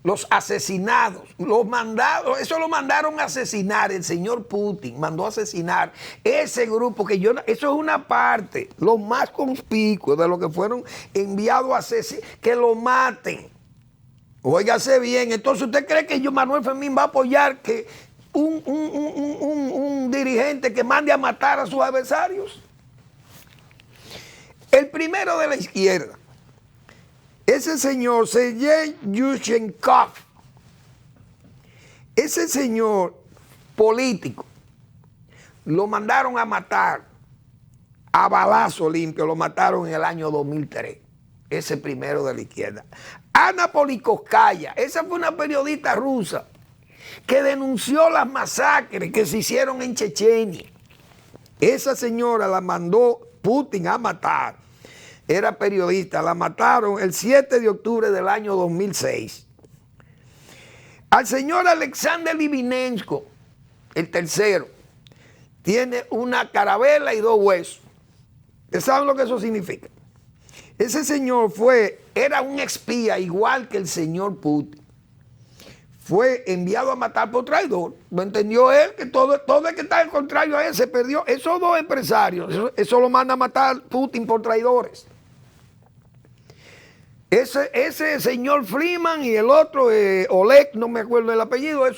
Los asesinados, los mandados, eso lo mandaron a asesinar, el señor Putin mandó a asesinar ese grupo que eso es una parte, los más conspicuos de los que fueron enviados a asesinar, que lo maten. Óigase bien, entonces ¿usted cree que Manuel Fermín va a apoyar que un dirigente que mande a matar a sus adversarios? El primero de la izquierda, ese señor Sergei Yushchenkov, ese señor político, lo mandaron a matar a balazo limpio, lo mataron en el año 2003, ese primero de la izquierda. Ana Polikovskaya, esa fue una periodista rusa que denunció las masacres que se hicieron en Chechenia. Esa señora la mandó Putin a matar. Era periodista, la mataron el 7 de octubre del año 2006. Al señor Alexander Litvinenko, el tercero, tiene una carabela y 2 huesos. ¿Ustedes saben lo que eso significa? Ese señor era un espía igual que el señor Putin. Fue enviado a matar por traidor. ¿Lo entendió él? Que todo el que está en contrario a él se perdió. Esos 2 empresarios, eso lo manda a matar Putin por traidores. Ese señor Freeman y el otro, Oleg, no me acuerdo el apellido, él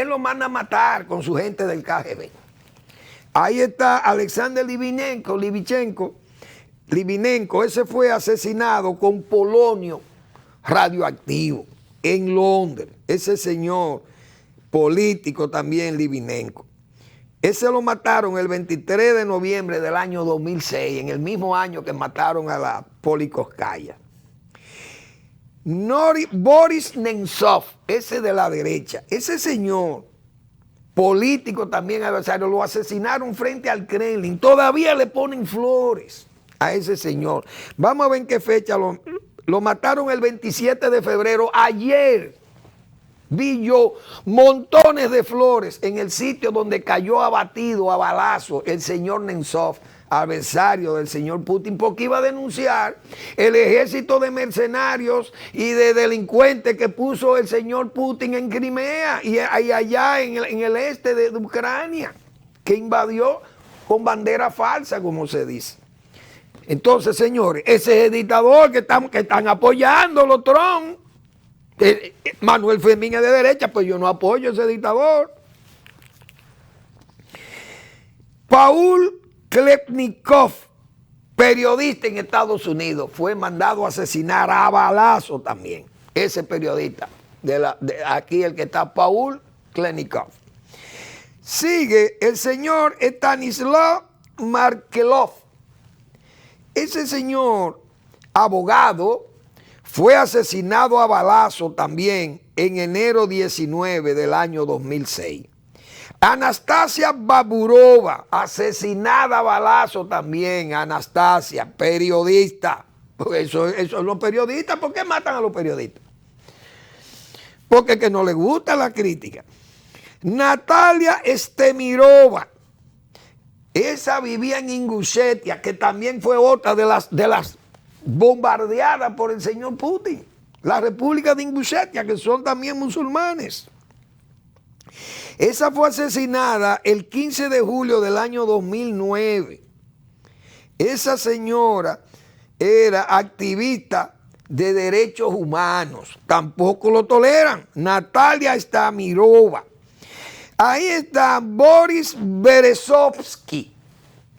lo manda a matar con su gente del KGB. Ahí está Alexander Litvinenko, ese fue asesinado con polonio radioactivo en Londres. Ese señor político también, Litvinenko. Ese lo mataron el 23 de noviembre del año 2006, en el mismo año que mataron a la Polikovskaya. Boris Nemtsov, ese de la derecha, ese señor político también adversario, lo asesinaron frente al Kremlin. Todavía le ponen flores a ese señor. Vamos a ver en qué fecha lo mataron el 27 de febrero. Ayer vi yo montones de flores en el sitio donde cayó abatido a balazo el señor Nemtsov, adversario del señor Putin, porque iba a denunciar el ejército de mercenarios y de delincuentes que puso el señor Putin en Crimea y allá en el este de Ucrania, que invadió con bandera falsa, como se dice. Entonces, señores, ese es el dictador que están apoyando los Trump. Manuel Fermín es de derecha, pues yo no apoyo a ese dictador. Paul Klepnikov, periodista en Estados Unidos, fue mandado a asesinar a balazo también. Ese periodista, aquí el que está, Paul Klenikov. Sigue el señor Stanislav Markelov. Ese señor, abogado, fue asesinado a balazo también en enero 19 del año 2006. Anastasia Baburova, asesinada a balazo también. Anastasia, periodista. Eso los periodistas, ¿por qué matan a los periodistas? Porque que no les gusta la crítica. Natalia Estemirova, esa vivía en Ingushetia, que también fue otra de las bombardeadas por el señor Putin. La República de Ingushetia, que son también musulmanes. Esa fue asesinada el 15 de julio del año 2009. Esa señora era activista de derechos humanos. Tampoco lo toleran. Natalia Estemirova. Ahí está Boris Berezovsky,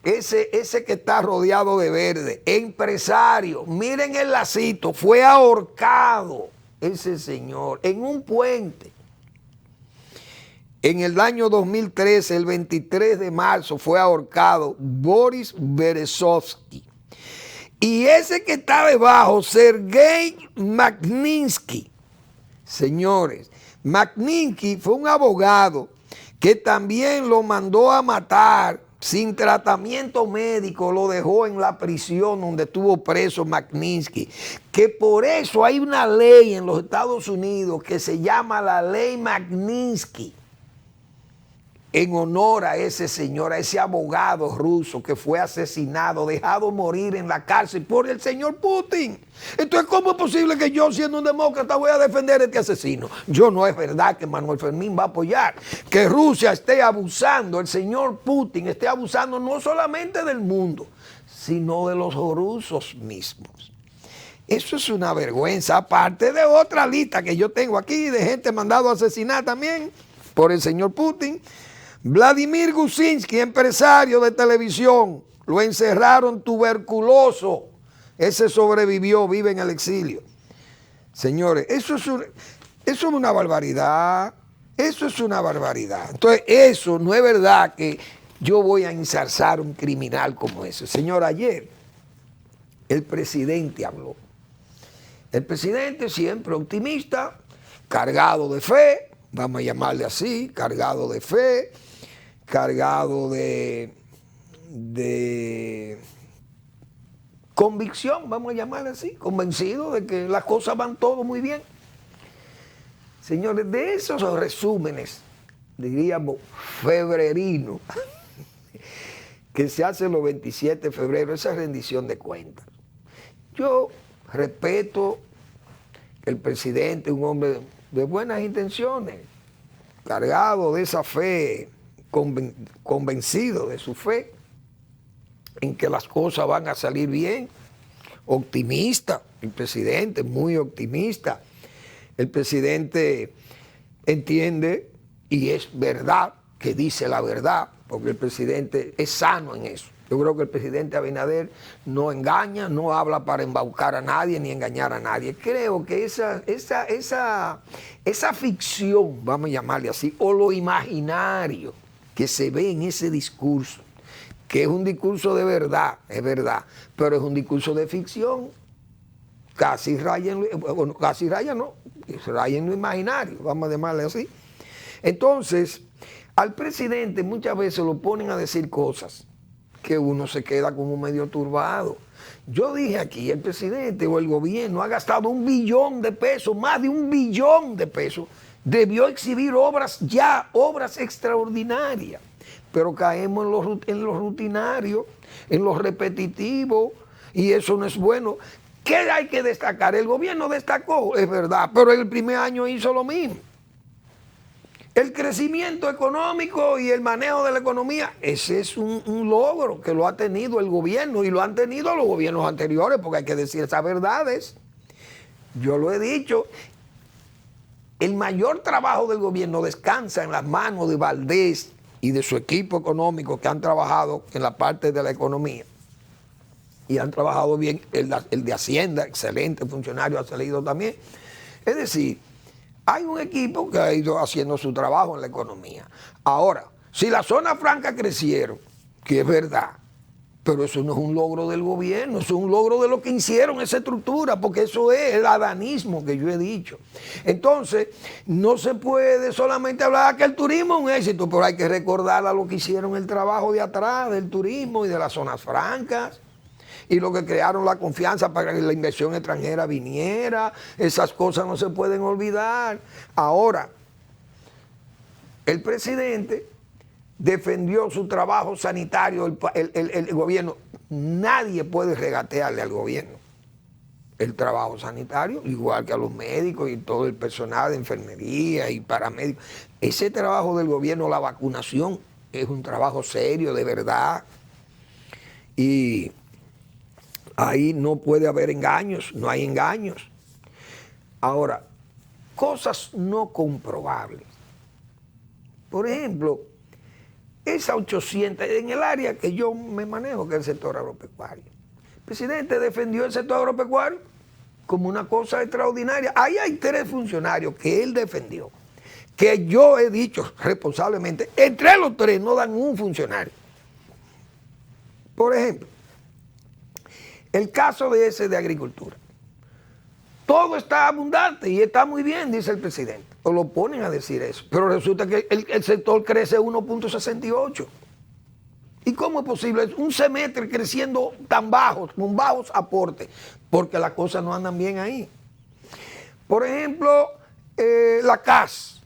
ese que está rodeado de verde, empresario. Miren el lacito, fue ahorcado ese señor en un puente. En el año 2013, el 23 de marzo, fue ahorcado Boris Berezovsky. Y ese que está debajo, Sergei Magnitsky. Señores, Magnitsky fue un abogado que también lo mandó a matar sin tratamiento médico, lo dejó en la prisión donde estuvo preso Magnitsky, que por eso hay una ley en los Estados Unidos que se llama la ley Magnitsky, en honor a ese señor, a ese abogado ruso que fue asesinado, dejado morir en la cárcel por el señor Putin. Entonces, ¿cómo es posible que yo, siendo un demócrata, voy a defender a este asesino? No es verdad que Manuel Fermín va a apoyar que Rusia esté abusando, el señor Putin esté abusando no solamente del mundo, sino de los rusos mismos. Eso es una vergüenza, aparte de otra lista que yo tengo aquí de gente mandado a asesinar también por el señor Putin. Vladimir Gusinsky, empresario de televisión, lo encerraron tuberculoso. Ese sobrevivió, vive en el exilio. Señores, eso es una barbaridad. Eso es una barbaridad. Entonces, eso no es verdad que yo voy a ensalzar un criminal como ese. Señor, ayer el presidente habló. El presidente siempre optimista, cargado de fe, vamos a llamarle así, cargado de fe, cargado de convicción, vamos a llamarle así, convencido de que las cosas van todo muy bien. Señores, de esos resúmenes, diríamos, febrerinos, que se hacen los 27 de febrero, esa rendición de cuentas. Yo respeto que el presidente, un hombre de buenas intenciones, cargado de esa fe, convencido de su fe, en que las cosas van a salir bien, optimista, el presidente muy optimista. El presidente entiende, y es verdad, que dice la verdad, porque el presidente es sano en eso. Yo creo que el presidente Abinader no engaña, no habla para embaucar a nadie ni engañar a nadie. Creo que esa ficción, vamos a llamarle así, o lo imaginario que se ve en ese discurso, que es un discurso de verdad, es verdad, pero es un discurso de ficción, casi raya en lo imaginario, vamos a llamarle así. Entonces, al presidente muchas veces lo ponen a decir cosas que uno se queda como medio turbado. Yo dije aquí, el presidente o el gobierno ha gastado $1 billón de pesos, más de $1 billón de pesos. Debió exhibir obras extraordinarias, pero caemos en lo rutinario, en lo repetitivo, y eso no es bueno. ¿Qué hay que destacar? El gobierno destacó, es verdad, pero el primer año hizo lo mismo. El crecimiento económico y el manejo de la economía, ese es un logro que lo ha tenido el gobierno y lo han tenido los gobiernos anteriores, porque hay que decir esas verdades. Yo lo he dicho, el mayor trabajo del gobierno descansa en las manos de Valdés y de su equipo económico que han trabajado en la parte de la economía. y han trabajado bien. El de Hacienda, excelente funcionario, ha salido también. Es decir, hay un equipo que ha ido haciendo su trabajo en la economía. Ahora, si las zonas francas crecieron, que es verdad, pero eso no es un logro del gobierno, eso es un logro de lo que hicieron esa estructura, porque eso es el adanismo que yo he dicho. Entonces, no se puede solamente hablar que el turismo es un éxito, pero hay que recordar a lo que hicieron el trabajo de atrás del turismo y de las zonas francas, y lo que crearon la confianza para que la inversión extranjera viniera. Esas cosas no se pueden olvidar. Ahora, el presidente defendió su trabajo sanitario, el gobierno. Nadie puede regatearle al gobierno el trabajo sanitario, igual que a los médicos y todo el personal de enfermería y paramédicos. Ese trabajo del gobierno, la vacunación, es un trabajo serio, de verdad. Y ahí no puede haber engaños, no hay engaños. Ahora, cosas no comprobables. Por ejemplo, esa 800, en el área que yo me manejo, que es el sector agropecuario. El presidente defendió el sector agropecuario como una cosa extraordinaria. Ahí hay 3 funcionarios que él defendió, que yo he dicho responsablemente, entre los 3 no dan un funcionario. Por ejemplo, el caso de ese de agricultura. Todo está abundante y está muy bien, dice el presidente. O lo ponen a decir eso. Pero resulta que el sector crece 1.68. ¿Y cómo es posible? Un semestre creciendo tan bajos, con bajos aportes, porque las cosas no andan bien ahí. Por ejemplo, la CAS.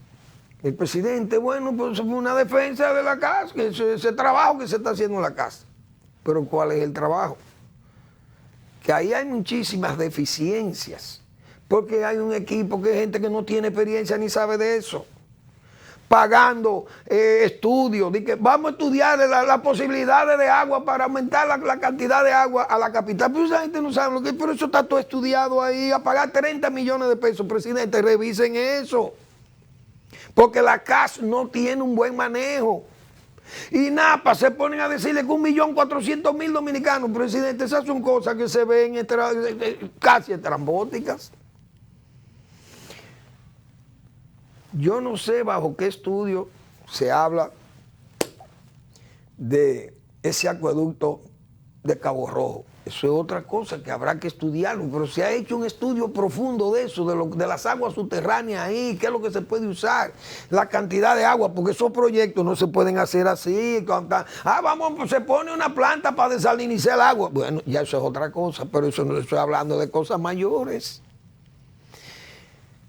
El presidente, bueno, pues una defensa de la CAS, que ese trabajo que se está haciendo en la CAS. Pero ¿cuál es el trabajo? Que ahí hay muchísimas deficiencias, porque hay un equipo que es gente que no tiene experiencia ni sabe de eso, pagando estudios, de que vamos a estudiar la posibilidad de agua para aumentar la cantidad de agua a la capital. Pero esa gente no sabe lo que es, pero eso está todo estudiado ahí, a pagar 30 millones de pesos. Presidente, revisen eso, porque la CAS no tiene un buen manejo. Y NAPA se ponen a decirle que 1.400.000 dominicanos. Presidente, esas son cosas que se ven casi estrambóticas. Yo no sé bajo qué estudio se habla de ese acueducto de Cabo Rojo. Eso es otra cosa que habrá que estudiarlo, pero se ha hecho un estudio profundo de eso, de las aguas subterráneas ahí, qué es lo que se puede usar, la cantidad de agua, porque esos proyectos no se pueden hacer así. Vamos, se pone una planta para desalinizar el agua. Bueno, ya eso es otra cosa, pero eso no estoy hablando de cosas mayores.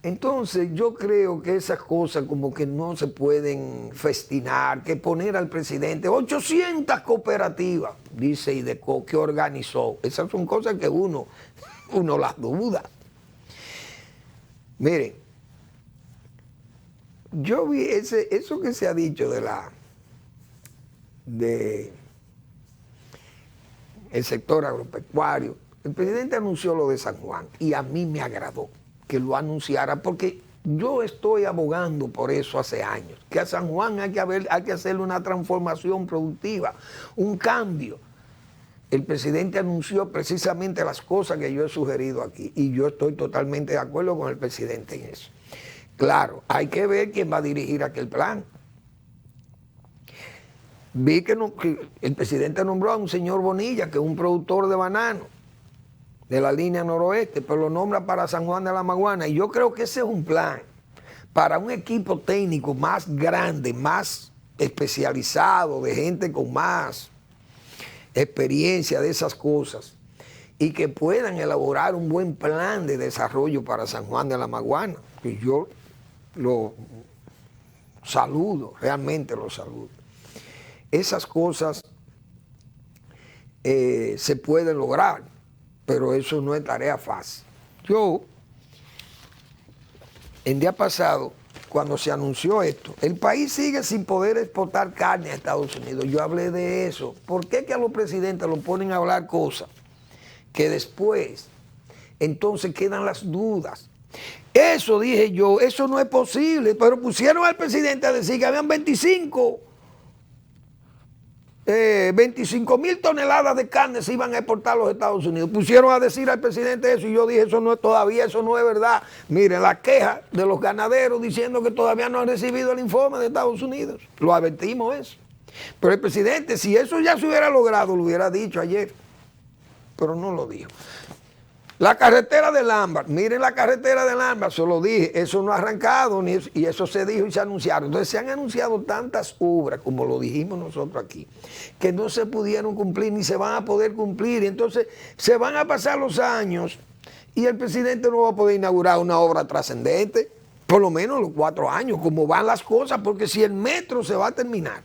Entonces yo creo que esas cosas como que no se pueden festinar, que poner al presidente 800 cooperativas, dice IDECO, que organizó. Esas son cosas que uno las duda. Miren, yo vi eso que se ha dicho de el sector agropecuario. El presidente anunció lo de San Juan y a mí me agradó que lo anunciara, porque yo estoy abogando por eso hace años, que a San Juan hay que hacerle una transformación productiva, un cambio. El presidente anunció precisamente las cosas que yo he sugerido aquí, y yo estoy totalmente de acuerdo con el presidente en eso. Claro, hay que ver quién va a dirigir aquel plan. Vi que el presidente nombró a un señor Bonilla, que es un productor de banano, de la línea noroeste, pero lo nombra para San Juan de la Maguana. Y yo creo que ese es un plan para un equipo técnico más grande, más especializado, de gente con más experiencia de esas cosas, y que puedan elaborar un buen plan de desarrollo para San Juan de la Maguana. Que yo lo saludo, realmente lo saludo. Esas cosas se pueden lograr, pero eso no es tarea fácil. Yo, el día pasado, cuando se anunció esto, el país sigue sin poder exportar carne a Estados Unidos. Yo hablé de eso. ¿Por qué que a los presidentes lo ponen a hablar cosas que después, entonces quedan las dudas? Eso dije yo, eso no es posible, pero pusieron al presidente a decir que habían 25 25,000 toneladas de carne se iban a exportar a los Estados Unidos. Pusieron a decir al presidente eso y yo dije, todavía eso no es verdad. Miren, la queja de los ganaderos diciendo que todavía no han recibido el informe de Estados Unidos. Lo advertimos eso. Pero el presidente, si eso ya se hubiera logrado, lo hubiera dicho ayer. Pero no lo dijo. La carretera del Ámbar, miren la carretera del Ámbar, se lo dije, eso no ha arrancado, y eso se dijo y se anunciaron. Entonces se han anunciado tantas obras, como lo dijimos nosotros aquí, que no se pudieron cumplir ni se van a poder cumplir. Entonces se van a pasar los años y el presidente no va a poder inaugurar una obra trascendente, por lo menos los 4 años, como van las cosas, porque si el metro se va a terminar,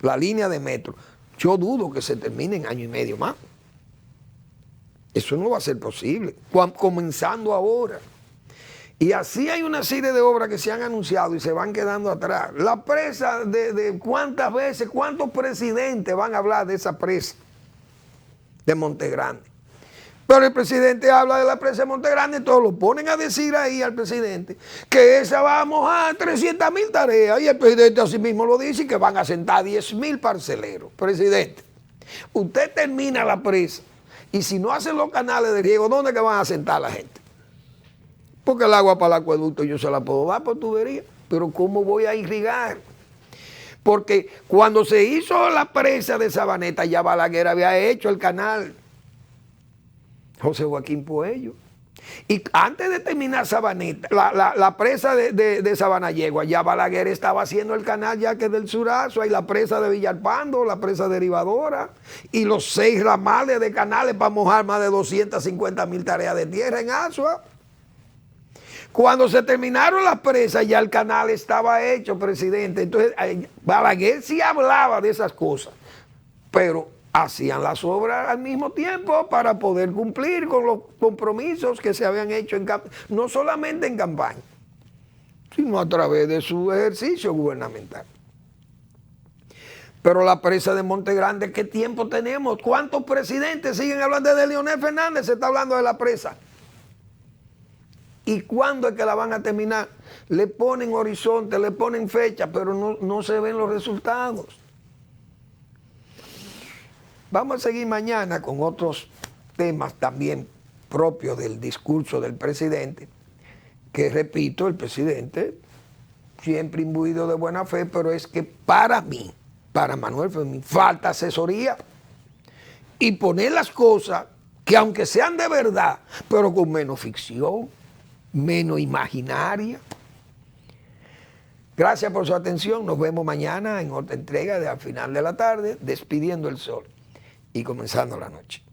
la línea de metro, yo dudo que se termine en 1 año y medio más. Eso no va a ser posible, comenzando ahora. Y así hay una serie de obras que se han anunciado y se van quedando atrás. La presa de cuántas veces, cuántos presidentes van a hablar de esa presa de Montegrande. Pero el presidente habla de la presa de Montegrande, todos lo ponen a decir ahí al presidente que esa va a mojar 300,000 tareas. Y el presidente así mismo lo dice, que van a sentar 10,000 parceleros. Presidente, usted termina la presa. Y si no hacen los canales de riego, ¿dónde que van a sentar la gente? Porque el agua para el acueducto yo se la puedo dar por tubería, pero ¿cómo voy a irrigar? Porque cuando se hizo la presa de Sabaneta, ya Balaguer había hecho el canal. José Joaquín Puello. Y antes de terminar Sabaneta, la presa de Sabanayegua, ya Balaguer estaba haciendo el canal ya que del Surazo, hay la presa de Villalpando, la presa derivadora, y los 6 ramales de canales para mojar más de 250,000 tareas de tierra en Azua. Cuando se terminaron las presas, ya el canal estaba hecho, presidente. Entonces, Balaguer sí hablaba de esas cosas, pero hacían las obras al mismo tiempo para poder cumplir con los compromisos que se habían hecho, no solamente en campaña, sino a través de su ejercicio gubernamental. Pero la presa de Montegrande, ¿qué tiempo tenemos? ¿Cuántos presidentes siguen hablando de Leonel Fernández? Se está hablando de la presa. ¿Y cuándo es que la van a terminar? Le ponen horizonte, le ponen fecha, pero no se ven los resultados. Vamos a seguir mañana con otros temas también propios del discurso del presidente, que repito, el presidente siempre imbuido de buena fe, pero es que para mí, para Manuel Fermín, falta asesoría y poner las cosas que aunque sean de verdad, pero con menos ficción, menos imaginaria. Gracias por su atención, nos vemos mañana en otra entrega de Al Final de la Tarde, Despidiendo el Sol y comenzando la noche.